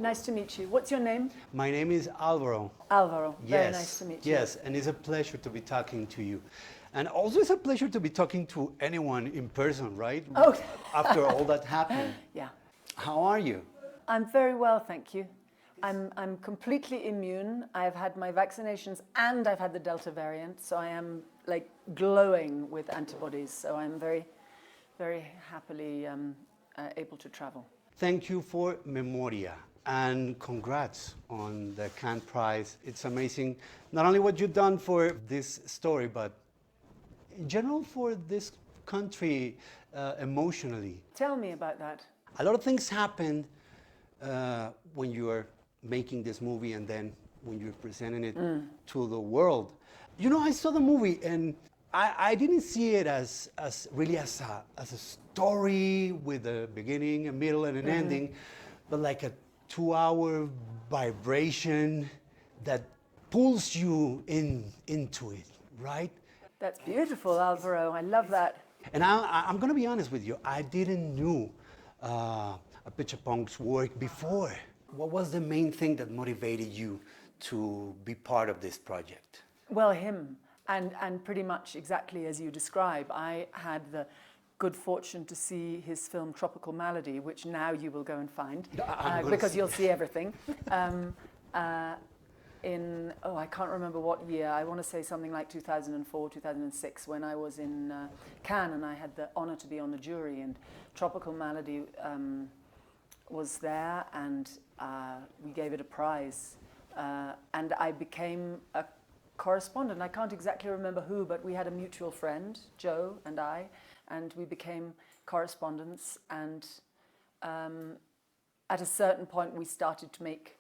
Nice to meet you. What's your name? My name is Alvaro. Alvaro. Yes. Very nice to meet you. Yes, and it's a pleasure to be talking to you. And also it's a pleasure to be talking to anyone in person, right? Oh. After all that happened. Yeah. How are you? I'm very well, thank you. I'm completely immune. I've had my vaccinations and I've had the Delta variant, so I am like glowing with antibodies. So I'm very, very happily able to travel. Thank you for Memoria and congrats on the Cannes Prize. It's amazing, not only what you've done for this story, but in general for this country emotionally. Tell me about that. A lot of things happened when you are making this movie and then when you're presenting it to the world. You know, I saw the movie and I didn't see it as really as a story with a beginning, a middle, and an ending, but like a 2-hour vibration that pulls you into it, right? That's beautiful, Alvaro. I love that. And I'm going to be honest with you. I didn't know Apichatpong's work before. What was the main thing that motivated you to be part of this project? Well, him. And pretty much exactly as you describe. I had the good fortune to see his film Tropical Malady, which now you will go and find, because you'll see everything. I can't remember what year, I want to say something like 2004, 2006, when I was in Cannes and I had the honor to be on the jury, and Tropical Malady was there, and we gave it a prize. And I became a correspondent. I can't exactly remember who, but we had a mutual friend, Joe and I, and we became correspondents. And at a certain point, we started to make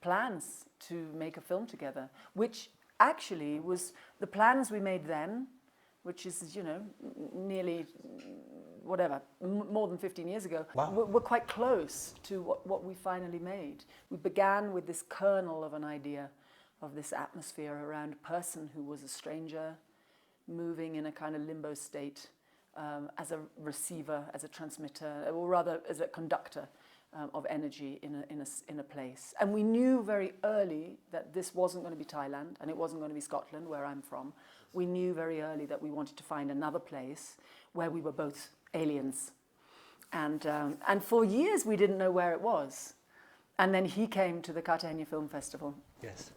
plans to make a film together, which actually was the plans we made then, which is, you know, nearly, whatever, more than 15 years ago, wow. We're quite close to what we finally made. We began with this kernel of an idea of this atmosphere around a person who was a stranger, moving in a kind of limbo state, as a receiver, as a transmitter, or rather as a conductor of energy in a place. And we knew very early that this wasn't going to be Thailand, and it wasn't going to be Scotland, where I'm from. We knew very early that we wanted to find another place where we were both aliens. And for years we didn't know where it was. And then he came to the Cartagena Film Festival. Yes.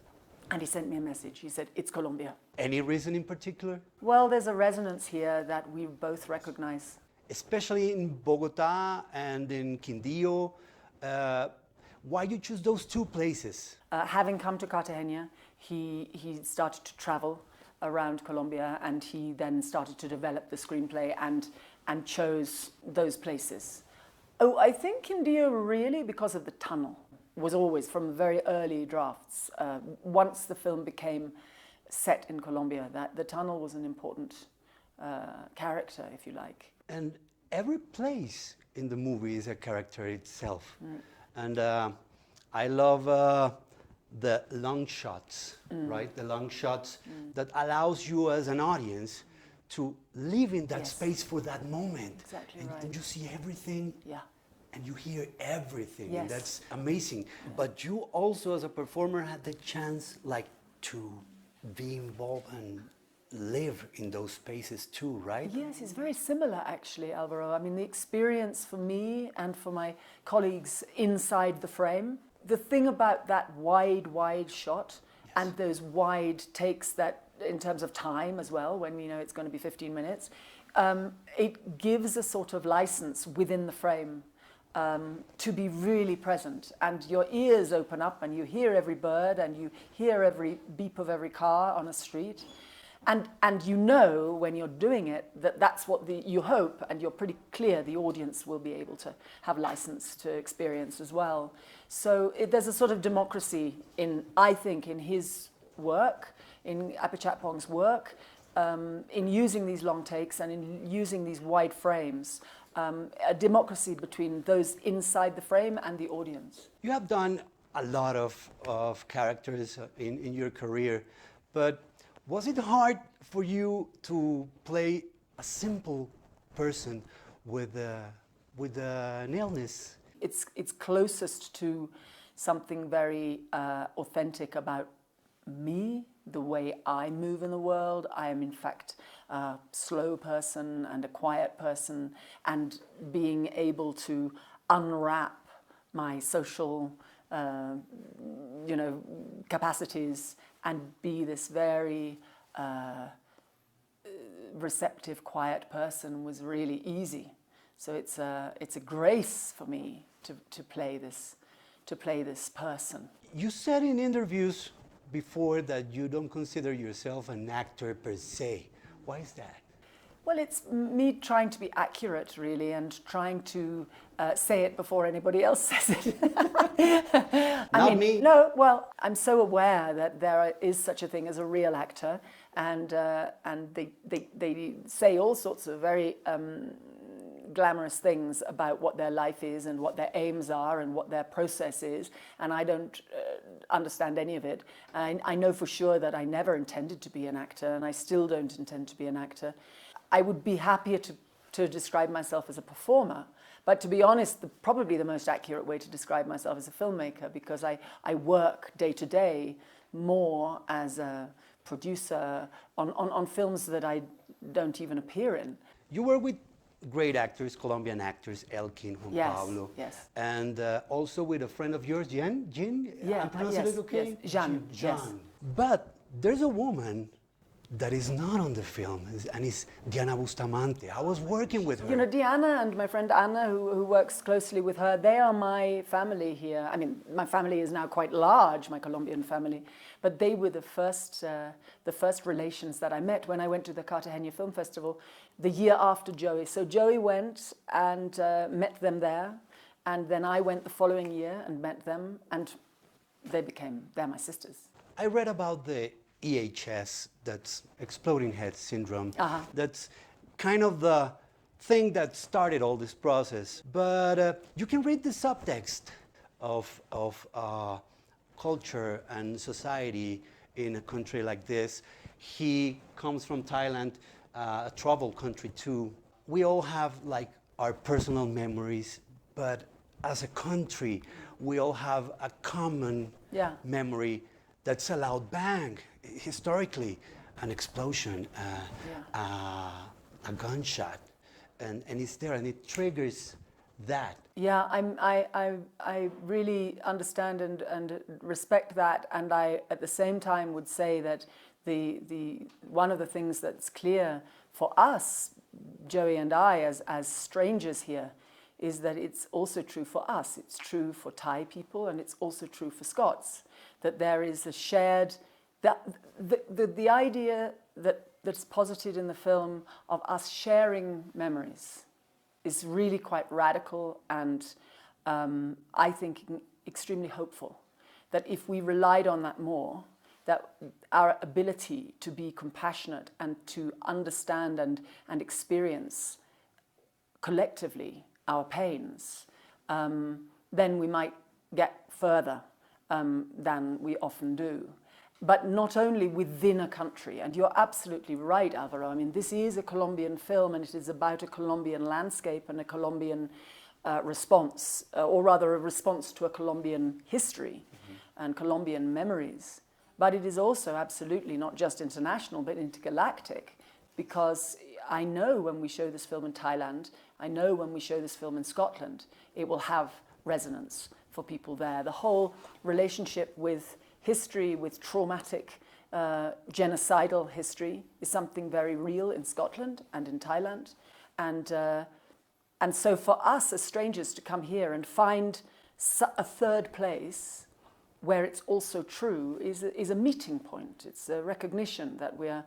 And he sent me a message. He said, "It's Colombia." Any reason in particular? Well, there's a resonance here that we both recognize. Especially in Bogotá and in Quindío. Why you choose those two places? Having come to Cartagena, he started to travel around Colombia, and he then started to develop the screenplay and chose those places. Oh, I think Quindío really because of the tunnel. Was always from very early drafts. Once the film became set in Colombia, that the tunnel was an important character, if you like. And every place in the movie is a character itself. And I love the long shots, right? The long shots that allows you as an audience to live in that space for that moment. Exactly and right. And you see everything. Yeah. And you hear everything. Yes. That's amazing. But you also, as a performer, had the chance, like, to be involved and live in those spaces too, right? Yes, it's very similar, actually, Alvaro. I mean, the experience for me and for my colleagues inside the frame, the thing about that wide shot and those wide takes that, in terms of time as well, when you know it's going to be 15 minutes, it gives a sort of license within the frame to be really present, and your ears open up and you hear every bird and you hear every beep of every car on a street, and you know when you're doing it that that's what you hope, and you're pretty clear the audience will be able to have license to experience as well. So there's a sort of democracy I think in his work, in Apichatpong's work, in using these long takes and in using these wide frames. A democracy between those inside the frame and the audience. You have done a lot of characters in your career, but was it hard for you to play a simple person with an illness? it's closest to something very authentic about me, the way I move in the world. I am in fact a slow person and a quiet person, and being able to unwrap my social capacities and be this very receptive, quiet person was really easy. So it's a grace for me to play this person. You said in interviews before that you don't consider yourself an actor per se. Why is that? Well, it's me trying to be accurate, really, and trying to say it before anybody else says it. Not me. No, well, I'm so aware that there is such a thing as a real actor, and they say all sorts of very glamorous things about what their life is and what their aims are and what their process is, and I don't understand any of it. I know for sure that I never intended to be an actor, and I still don't intend to be an actor. I would be happier to describe myself as a performer, but to be honest, probably the most accurate way to describe myself is a filmmaker, because I work day to day more as a producer on films that I don't even appear in. You were with great actors, Colombian actors, Elkin, Juan Yes, Pablo, yes. and also with a friend of yours, Jen? Yeah, I'm pronouncing yes, it okay? yes. Jean, Jean. yes. But there's a woman that is not on the film, and it's Diana Bustamante. I was working with her. You know, Diana and my friend Anna, who works closely with her, they are my family here. I mean, my family is now quite large, my Colombian family, but they were the first relations that I met when I went to the Cartagena Film Festival the year after Joey. So Joey went and met them there, and then I went the following year and met them, and they're my sisters. I read about the EHS, that's exploding head syndrome. That's kind of the thing that started all this process. But you can read the subtext of culture and society in a country like this. He comes from Thailand, a troubled country too. We all have like our personal memories, but as a country, we all have a common memory. That's a loud bang, historically, an explosion, a gunshot, and it's there, and it triggers that. Yeah, I really understand and respect that, and I at the same time would say that the one of the things that's clear for us, Joey and I, as strangers here, is that it's also true for us. It's true for Thai people, and it's also true for Scots. That there is a shared, the idea that's posited in the film of us sharing memories is really quite radical, and I think extremely hopeful. That if we relied on that more, that our ability to be compassionate and to understand and experience collectively our pains, then we might get further than we often do. But not only within a country, and you're absolutely right, Alvaro. I mean, this is a Colombian film, and it is about a Colombian landscape and a Colombian response, or rather a response to a Colombian history and Colombian memories. But it is also absolutely not just international, but intergalactic, because I know when we show this film in Thailand, I know when we show this film in Scotland, it will have resonance for people there. The whole relationship with history, with traumatic genocidal history, is something very real in Scotland and in Thailand. And so for us as strangers to come here and find a third place where it's also true is a meeting point. It's a recognition that we're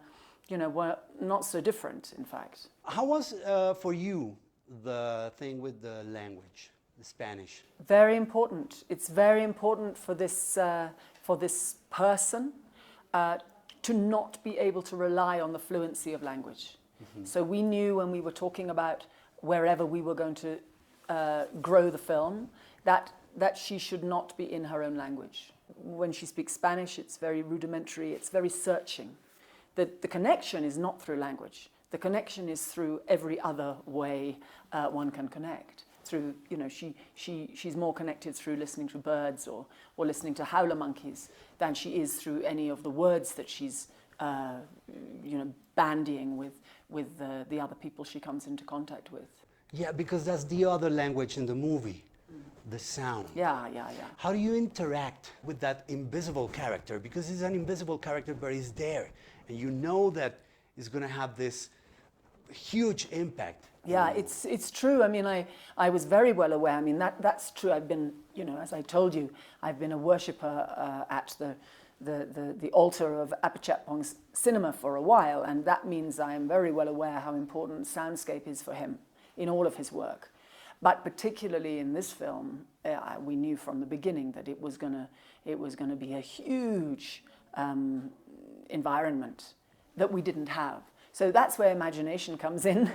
not so different, in fact. How was for you the thing with the language, the Spanish? Very important. It's very important for this person to not be able to rely on the fluency of language. So we knew when we were talking about wherever we were going to grow the film that she should not be in her own language. When she speaks Spanish, it's very rudimentary, it's very searching. The connection is not through language. The connection is through every other way one can connect. through, you know, she's more connected through listening to birds or listening to howler monkeys than she is through any of the words that she's, you know, bandying with the other people she comes into contact with. Yeah, because that's the other language in the movie, the sound. Yeah. How do you interact with that invisible character? Because it's an invisible character, but it's there. And you know that it's going to have this huge impact. Yeah, it's true. I mean, I was very well aware. I mean, that's true. I've been, you know, as I told you, I've been a worshipper at the altar of Apichatpong's cinema for a while, and that means I am very well aware how important soundscape is for him in all of his work. But particularly in this film, we knew from the beginning that it was gonna be a huge environment that we didn't have. So that's where imagination comes in.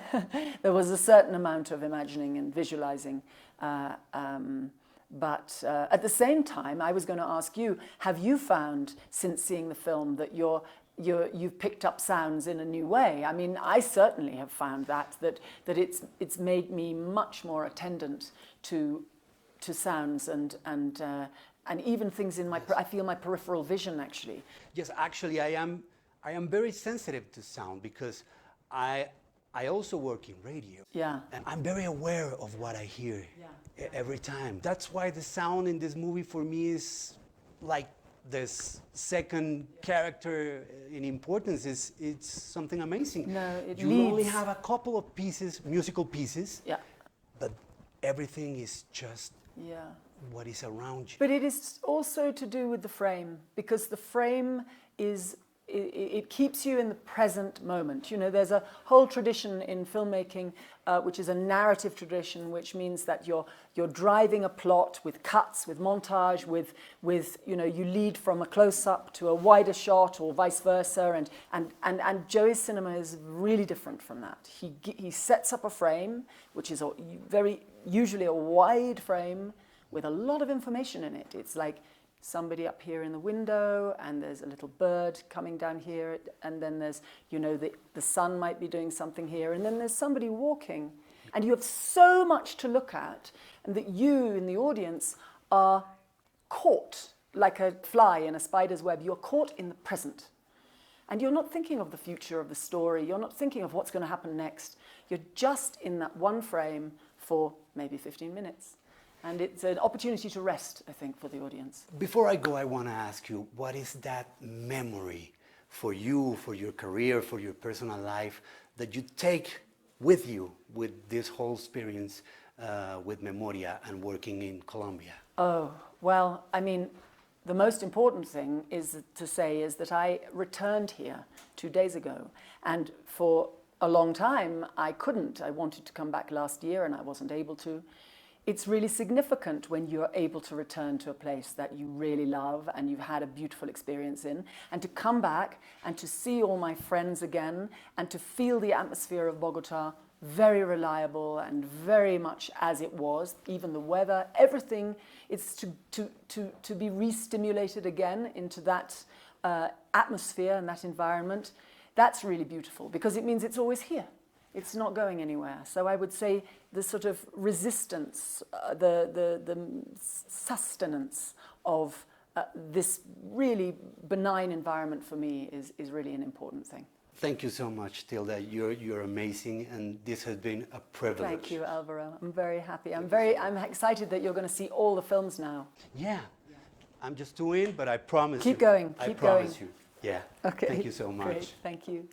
There was a certain amount of imagining and visualizing. But at the same time, I was going to ask you, have you found, since seeing the film, that you've picked up sounds in a new way? I mean, I certainly have found that it's made me much more attendant to sounds and even things in my, I feel my peripheral vision, actually. Yes, actually, I am very sensitive to sound because I also work in radio. Yeah. And I'm very aware of what I hear every time. That's why the sound in this movie for me is like this second character in importance. It's something amazing. No, you only have a couple of pieces, musical pieces, but everything is just what is around you. But it is also to do with the frame, because the frame is, it keeps you in the present moment. You know, there's a whole tradition in filmmaking, which is a narrative tradition, which means that you're driving a plot with cuts, with montage, with you know, you lead from a close-up to a wider shot or vice versa. And Joey's cinema is really different from that. He sets up a frame, which is usually a wide frame with a lot of information in it. It's like somebody up here in the window, and there's a little bird coming down here, and then there's, you know, the sun might be doing something here, and then there's somebody walking. And you have so much to look at, and that you, in the audience, are caught like a fly in a spider's web. You're caught in the present. And you're not thinking of the future of the story. You're not thinking of what's going to happen next. You're just in that one frame for maybe 15 minutes. And it's an opportunity to rest, I think, for the audience. Before I go, I want to ask you, what is that memory for you, for your career, for your personal life, that you take with you with this whole experience with Memoria and working in Colombia? Oh, well, I mean, the most important thing is that I returned here 2 days ago. And for a long time, I couldn't. I wanted to come back last year, and I wasn't able to. It's really significant when you're able to return to a place that you really love and you've had a beautiful experience in, and to come back and to see all my friends again and to feel the atmosphere of Bogotá, very reliable and very much as it was, even the weather, everything. It's to be re-stimulated again into that atmosphere and that environment. That's really beautiful, because it means it's always here. It's not going anywhere. So I would say the sort of resistance, the sustenance of this really benign environment for me is really an important thing. Thank you so much, Tilda. You're amazing, and this has been a privilege. Thank you, Alvaro. I'm very happy. I'm excited that you're going to see all the films now. Yeah. I'm just 2 in, but I promise Keep going. I promise you. Yeah. Okay. Thank you so much. Great. Thank you.